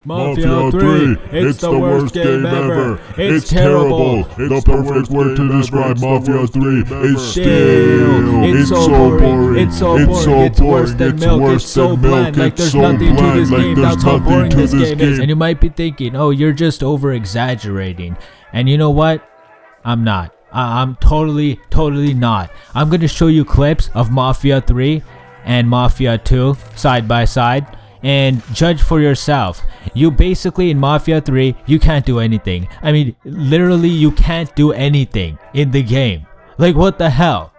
Mafia 3, it's the worst game ever. It's terrible. The perfect word to describe Mafia 3 is stale. It's so boring. It's so boring. It's worse than milk. It's so bland. Like there's nothing to this game. That's how boring this game is. And you might be thinking, oh, you're just over exaggerating. And you know what? I'm not. I'm totally not. I'm gonna show you clips of Mafia 3 and Mafia 2 side by side and judge for yourself. You basically in Mafia 3, you can't do anything. I mean, literally you can't do anything in the game. Like what the hell?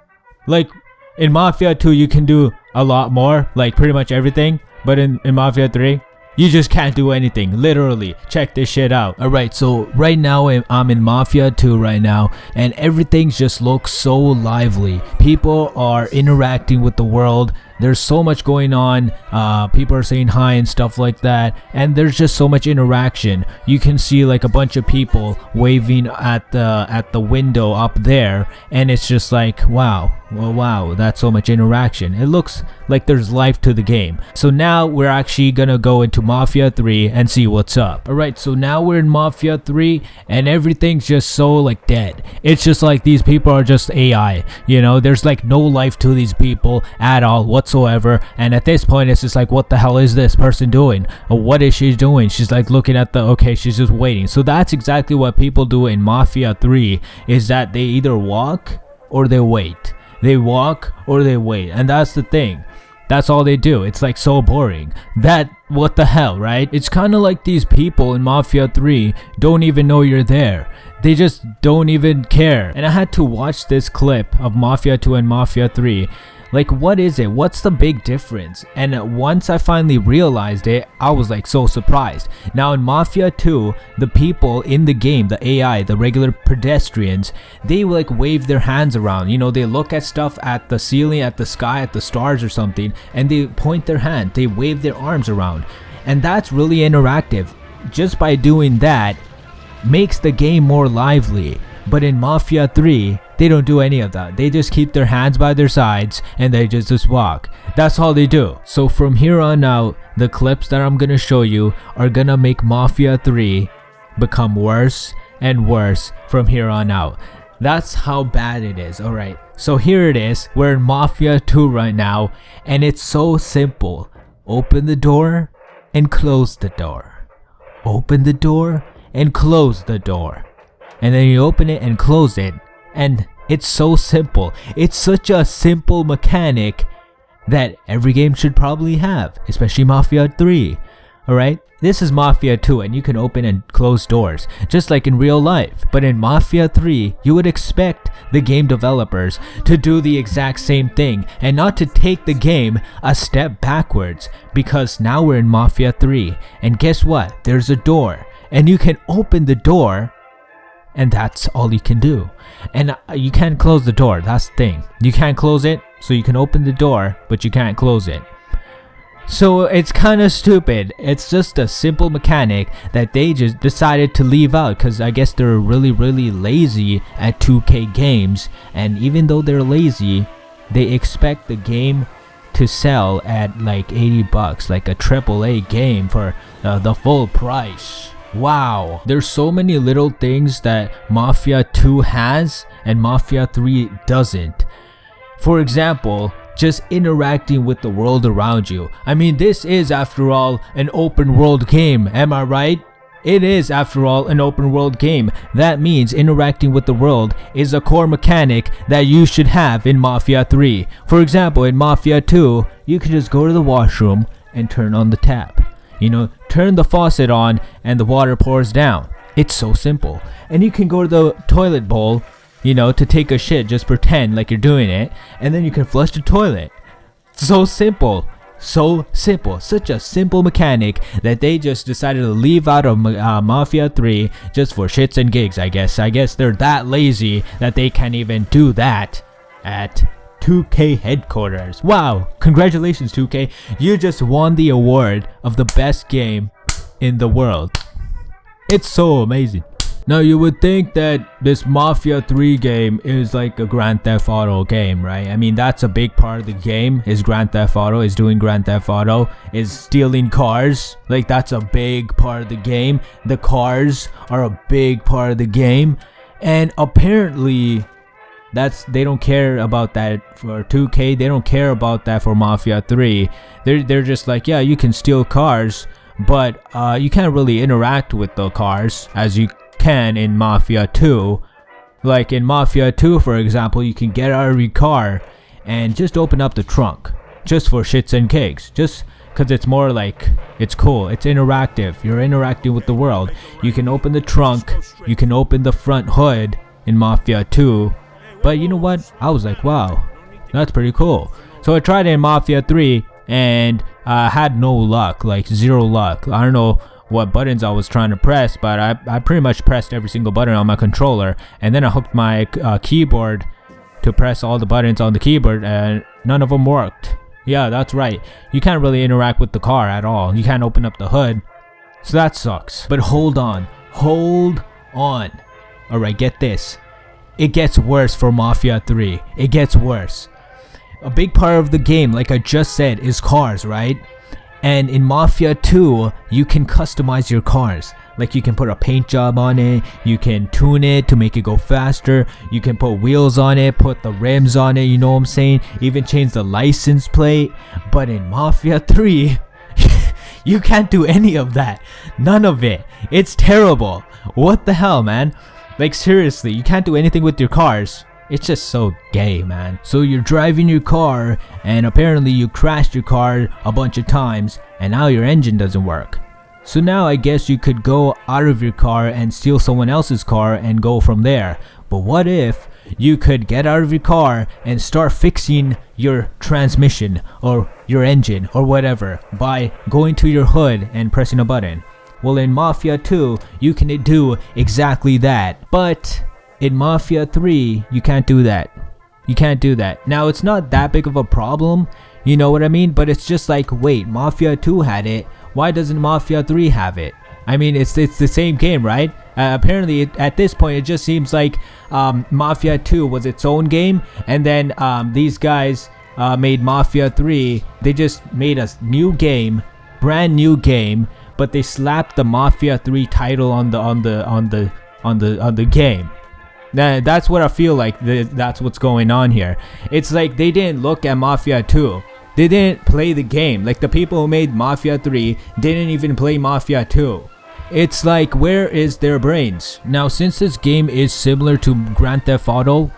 Like in Mafia 2 you can do a lot more, like pretty much everything, but in Mafia 3 you just can't do anything, literally. Check this shit out. Alright, so right now I'm in Mafia 2 right now, and everything just looks so lively. People are interacting with the world. There's so much going on. People are saying hi and stuff like that, and there's just so much interaction. You can see like a bunch of people waving at the window up there, and it's just like wow, well, wow, that's so much interaction. It looks like there's life to the game. So now we're actually gonna go into Mafia 3 and see what's up. Alright, so now we're in Mafia 3 and everything's just so like dead. It's just like these people are just AI, you know, there's like no life to these people at all whatsoever. And at this point it's just like, what the hell is this person doing? Or what is she doing? She's like looking at the, okay, she's just waiting. So that's exactly what people do in Mafia 3, is that they either walk or they wait. They walk or they wait, and that's the thing. That's all they do. It's like so boring. That, what the hell, right? It's kind of like these people in Mafia 3 don't even know you're there. They just don't even care. And I had to watch this clip of Mafia 2 and Mafia 3. Like, what is it? What's the big difference? And once I finally realized it, I was like so surprised. Now in Mafia 2, the people in the game, the AI, the regular pedestrians, they like wave their hands around. You know, they look at stuff at the ceiling, at the sky, at the stars or something, and they point their hand, they wave their arms around. And that's really interactive. Just by doing that, makes the game more lively. But in Mafia 3, they don't do any of that. They just keep their hands by their sides and they just walk. That's all they do. So from here on out, the clips that I'm gonna show you are gonna make Mafia 3 become worse and worse from here on out. That's how bad it is. Alright, so here it is. We're in Mafia 2 right now, and it's so simple. Open the door and close the door. Open the door and close the door. And then you open it and close it, and it's so simple. It's such a simple mechanic that every game should probably have, especially Mafia 3. Alright, this is Mafia 2 and you can open and close doors just like in real life. But in Mafia 3, you would expect the game developers to do the exact same thing and not to take the game a step backwards, because now we're in Mafia 3 and guess what? There's a door and you can open the door, and that's all you can do. And you can't close the door. That's the thing. You can't close it, so you can open the door, but you can't close it. So it's kind of stupid. It's just a simple mechanic that they just decided to leave out, because I guess they're really lazy at 2K games. And even though they're lazy, they expect the game to sell at like 80 bucks, like a AAA game for the full price. Wow, there's so many little things that Mafia 2 has and Mafia 3 doesn't. For example, just interacting with the world around you. I mean, this is after all an open world game, am I right? It is after all an open world game. That means interacting with the world is a core mechanic that you should have in Mafia 3. For example, in Mafia 2, you can just go to the washroom and turn on the tap. You know, turn the faucet on and the water pours down. It's so simple. And you can go to the toilet bowl, you know, to take a shit, just pretend like you're doing it, and then you can flush the toilet. So simple. So simple. Such a simple mechanic that they just decided to leave out of Mafia 3 just for shits and gigs, I guess. I guess they're that lazy that they can't even do that at 2K headquarters. Wow, congratulations 2K, you just won the award of the best game in the world. It's so amazing. Now you would think that this Mafia 3 game is like a Grand Theft Auto game, right? I mean, that's a big part of the game, is Grand Theft Auto, is doing Grand Theft Auto, is stealing cars. Like, that's a big part of the game. The cars are a big part of the game. And apparently, they don't care about that for 2K. They don't care about that for Mafia 3. They're just like, yeah, you can steal cars, but you can't really interact with the cars as you can in Mafia 2. Like in Mafia 2, for example, you can get out of your car and just open up the trunk, just for shits and gigs, just because it's more like, it's cool, it's interactive, you're interacting with the world. You can open the trunk, you can open the front hood in Mafia 2. But you know what, I was like, wow, that's pretty cool. So I tried it in Mafia 3 and had no luck, like zero luck. I don't know what buttons I was trying to press, but I pretty much pressed every single button on my controller, and then I hooked my keyboard to press all the buttons on the keyboard, and none of them worked. Yeah, that's right, you can't really interact with the car at all. You can't open up the hood, so that sucks. But hold on, alright, get this, it gets worse for Mafia 3. It gets worse. A big part of the game, like I just said, is cars, right? And in Mafia 2, you can customize your cars. Like, you can put a paint job on it, you can tune it to make it go faster, you can put wheels on it, put the rims on it, you know what I'm saying? Even change the license plate. But in Mafia 3, you can't do any of that. None of it. It's terrible. What the hell, man? Like, seriously, you can't do anything with your cars. It's just so gay, man. So you're driving your car, and apparently you crashed your car a bunch of times, and now your engine doesn't work. So now I guess you could go out of your car and steal someone else's car and go from there. But what if you could get out of your car and start fixing your transmission or your engine or whatever by going to your hood and pressing a button? Well, in Mafia 2, you can do exactly that. But in Mafia 3, you can't do that. You can't do that. Now, it's not that big of a problem, you know what I mean? But it's just like, wait, Mafia 2 had it. Why doesn't Mafia 3 have it? I mean, it's the same game, right? Apparently, at this point, it just seems like Mafia 2 was its own game. And then these guys made Mafia 3. They just made a new game, brand new game. But they slapped the Mafia 3 title on the game. That's what I feel like. That's what's going on here. It's like they didn't look at Mafia 2. They didn't play the game. Like, the people who made Mafia 3 didn't even play Mafia 2. It's like, where is their brains? Now, since this game is similar to Grand Theft Auto,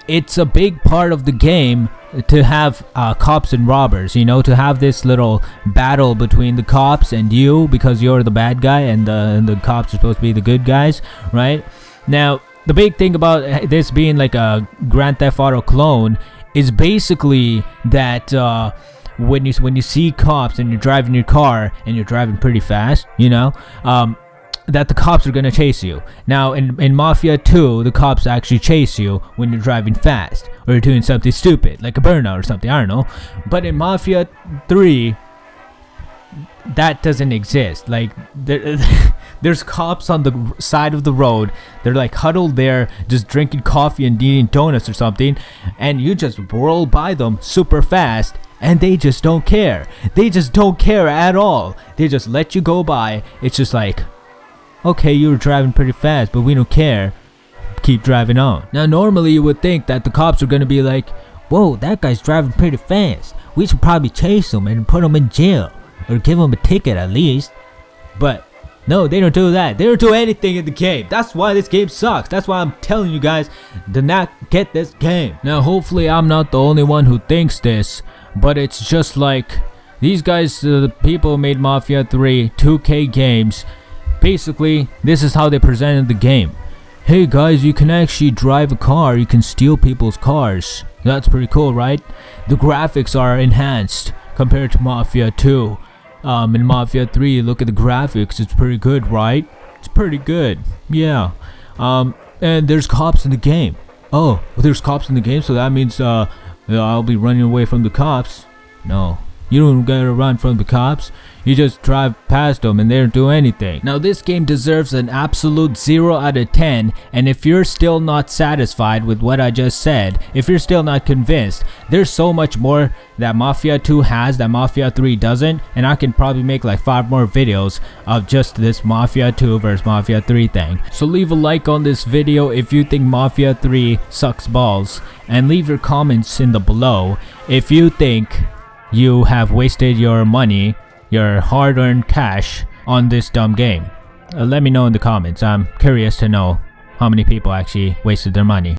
it's a big part of the game to have cops and robbers, you know, to have this little battle between the cops and you, because you're the bad guy and the cops are supposed to be the good guys, right? Now, the big thing about this being like a Grand Theft Auto clone is basically that when you see cops and you're driving your car and you're driving pretty fast, you know, that the cops are gonna chase you. Now, in Mafia 2, the cops actually chase you when you're driving fast or you're doing something stupid, like a burnout or something, I don't know. But in Mafia 3, that doesn't exist. Like, there's cops on the side of the road. They're like huddled there, just drinking coffee and eating donuts or something, and you just roll by them super fast, and they just don't care. They just don't care at all. They just let you go by. It's just like, okay, you were driving pretty fast, but we don't care. Keep driving on. Now, normally you would think that the cops are gonna be like, whoa, that guy's driving pretty fast. We should probably chase him and put him in jail, or give him a ticket at least. But no, they don't do that. They don't do anything in the game. That's why this game sucks. That's why I'm telling you guys, do not get this game. Now, hopefully I'm not the only one who thinks this, but it's just like, these guys, the people who made Mafia 3, 2K games, basically, this is how they presented the game. Hey guys, you can actually drive a car, you can steal people's cars. That's pretty cool, right? The graphics are enhanced compared to Mafia 2. In Mafia 3, look at the graphics, it's pretty good, right? It's pretty good, yeah. And there's cops in the game. Oh, there's cops in the game, so that means I'll be running away from the cops. No, You don't gotta run from the cops. You just drive past them and they don't do anything. Now this game deserves an absolute 0 out of 10, and if you're still not satisfied with what I just said, if you're still not convinced, there's so much more that Mafia 2 has that Mafia 3 doesn't, and I can probably make like 5 more videos of just this Mafia 2 versus Mafia 3 thing. So leave a like on this video if you think Mafia 3 sucks balls, and leave your comments in the below if you think you have wasted your money, your hard-earned cash, on this dumb game. Let me know in the comments. I'm curious to know how many people actually wasted their money.